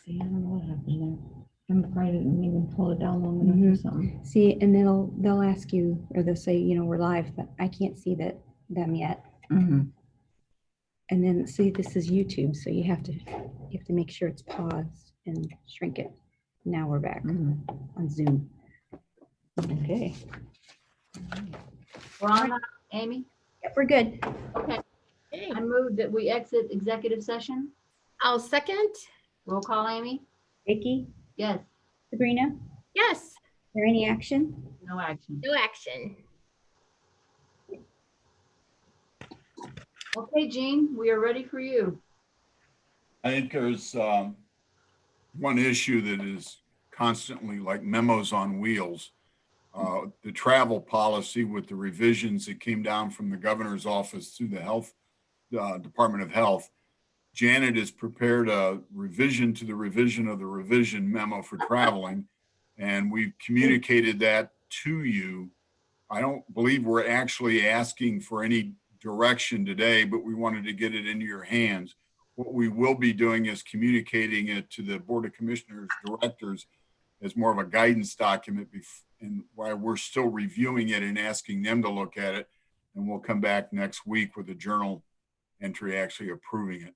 See, I don't know what happened there. I'm probably didn't even pull it down long enough or something. See, and they'll ask you, or they'll say, you know, we're live, but I can't see them yet. Mhm. And then see, this is YouTube, so you have to make sure it's paused and shrink it. Now we're back Mhm. on Zoom. Okay, We're on, Amy? yep, we're good. Okay, Okay. I move that we exit executive session. I'll second. Roll call, Amy? Vicky, Yes, Sabrina, Yes, is there any action? no action. no action. Okay, Jean, we are ready for you. I think there's one issue that is constantly like memos on wheels. The travel policy with the revisions that came down from the governor's office through the health Department of Health. Janet has prepared a revision to the revision of the revision memo for traveling, and we've communicated that to you. I don't believe we're actually asking for any direction today, but we wanted to get it into your hands. What we will be doing is communicating it to the Board of Commissioners directors as more of a guidance document, and while we're still reviewing it and asking them to look at it, and we'll come back next week with a journal entry actually approving it.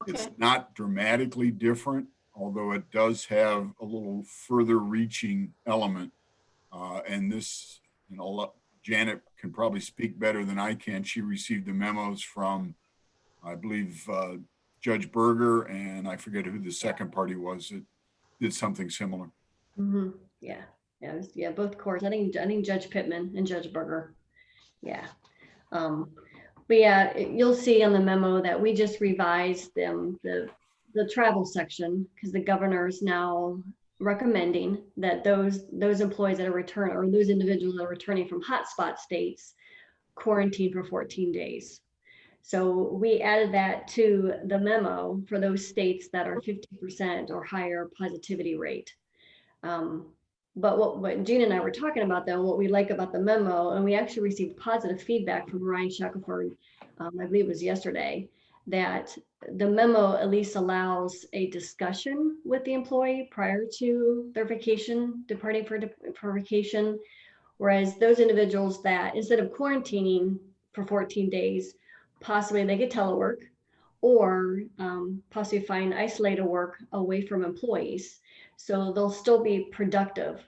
It's Okay. not dramatically different, although it does have a little further reaching element. And this, you know, Janet can probably speak better than I can. She received the memos from, I believe, Judge Berger, and I forget who the second party was that did something similar. Yeah, yeah, yeah, both courts. I think Judge Pittman and Judge Berger. Yeah. But yeah, you'll see on the memo that we just revised the travel section because the governor is now recommending that those employees that are returning, or those individuals that are returning from hotspot states, quarantine for 14 days. So we added that to the memo for those states that are 50% or higher positivity rate. But what Gina and I were talking about, though, what we like about the memo, and we actually received positive feedback from Ryan Shackelford, I believe it was yesterday, that the memo at least allows a discussion with the employee prior to their vacation, departing for vacation. Whereas those individuals that instead of quarantining for 14 days, possibly they get telework or possibly find isolated work away from employees. So they'll still be productive.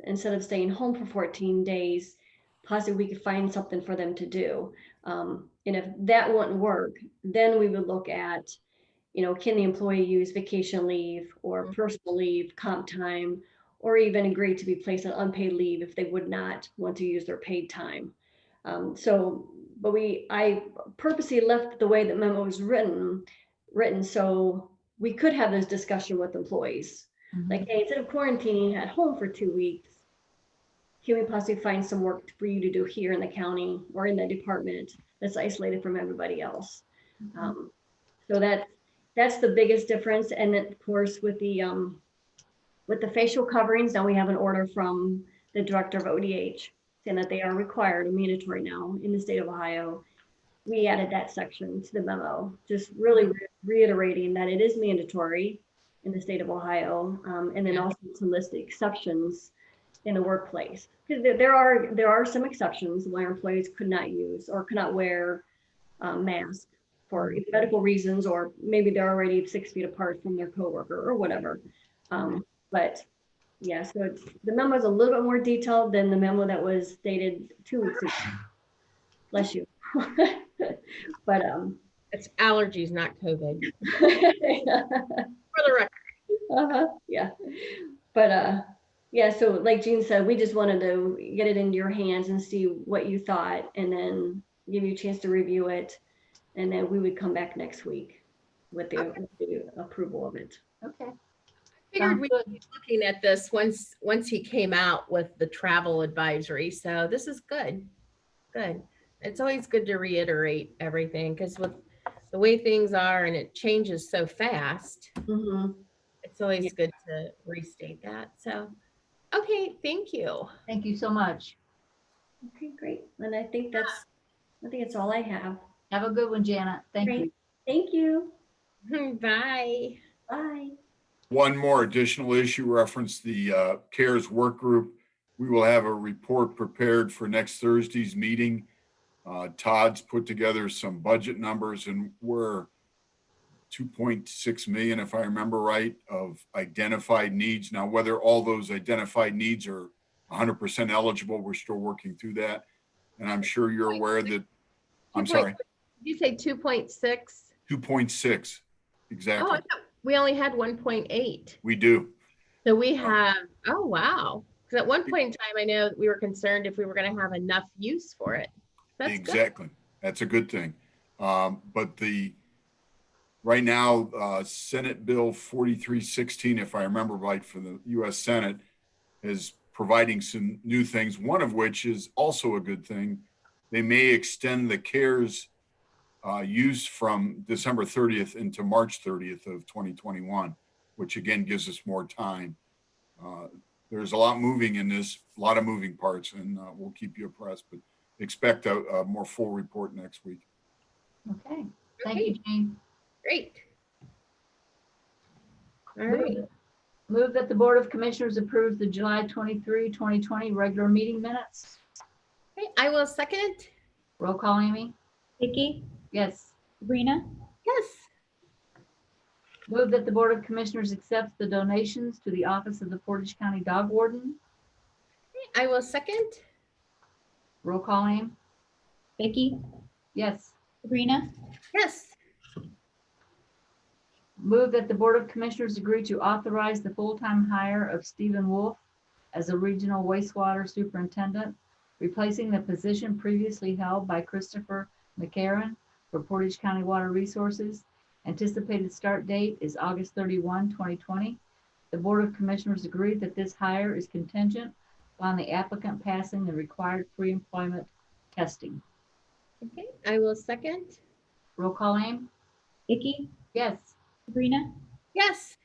Instead of staying home for 14 days, possibly we could find something for them to do. And if that wouldn't work, then we would look at, you know, can the employee use vacation leave or personal leave, comp time, or even agree to be placed on unpaid leave if they would not want to use their paid time. But I purposely left the way that memo was written so we could have this discussion with employees. Like, hey, instead of quarantining at home for 2 weeks, can we possibly find some work for you to do here in the county or in the department that's isolated from everybody else? So that's the biggest difference. And then, of course, with the facial coverings, now we have an order from the director of ODH saying that they are required or mandatory now in the state of Ohio. We added that section to the memo, just really reiterating that it is mandatory in the state of Ohio, and then also to list the exceptions in the workplace, because there are some exceptions where employees could not use or could not wear masks for medical reasons, or maybe they're already 6 feet apart from their coworker or whatever. But yeah, so the memo is a little bit more detailed than the memo that was dated 2 weeks ago. Bless you. But It's allergies, not COVID. For the record. yeah. But yeah, so like Jean said, we just wanted to get it into your hands and see what you thought, and then give you a chance to review it, and then we would come back next week with the approval of it. Okay. Figured Sounds we'd good. be looking at this once he came out with the travel advisory. So this is good. Good. It's always good to reiterate everything, because with the way things are and it changes so fast, it's always good to restate that. So, okay, thank you. Thank you so much. Okay, great. And I think it's all I have. Have a good one, Janet. Thank Great. you. Thank you. Bye. Bye. One more additional issue referenced the CARES work group. We will have a report prepared for next Thursday's meeting. Todd's put together some budget numbers and we're 2.6 million, if I remember right, of identified needs. Now, whether all those identified needs are 100% eligible, we're still working through that. And I'm sure you're aware that, I'm sorry, Did you say 2.6? 2.6, Oh, exactly. I thought we only had 1.8. We do. So we have, oh, wow. Because at one point in time, I know that we were concerned if we were going to have enough use for it. That's good. Exactly. That's a good thing. But right now, Senate Bill 4316, if I remember right, for the US Senate is providing some new things, one of which is also a good thing. They may extend the CARES use from December 30th into March 30th of 2021, which again gives us more time. There's a lot moving in this, a lot of moving parts, and we'll keep you abreast, but expect a more full report next week. Okay, thank you, Jane. Great. All right. Move that the Board of Commissioners approves the July 23, 2020 regular meeting minutes. Okay, I will second. Roll call, Amy? Vicky, Yes. Sabrina, Yes. Move that the Board of Commissioners accepts the donations to the Office of the Portage County Dog Warden. I will second. Roll call, Amy? Vicky, Yes. Sabrina, Yes. Move that the Board of Commissioners agree to authorize the full-time hire of Stephen Wolf as a regional wastewater superintendent, replacing the position previously held by Christopher McCarron for Portage County Water Resources. Anticipated start date is August 31, 2020. The Board of Commissioners agreed that this hire is contingent upon the applicant passing the required pre-employment testing. Okay, I will second. Roll call, Aim? Vicky, Yes. Sabrina, Yes.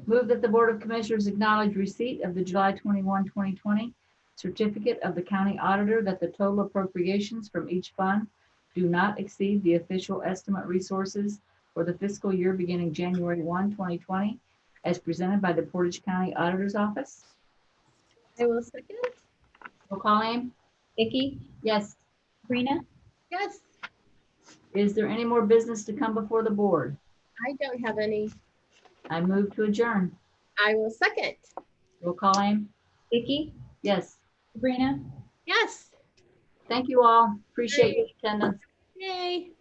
Move that the Board of Commissioners acknowledge receipt of the July 21, 2020 certificate of the county auditor that the total appropriations from each fund do not exceed the official estimate resources for the fiscal year beginning January 1, 2020, as presented by the Portage County Auditor's Office. I will second. Roll call, Aim? Vicky, Yes. Sabrina, Yes. Is there any more business to come before the board? I don't have any. I move to adjourn. I will second. Roll call, Aim? Vicky, Yes. Sabrina. Yes. Thank you all. Appreciate your attendance. Yay.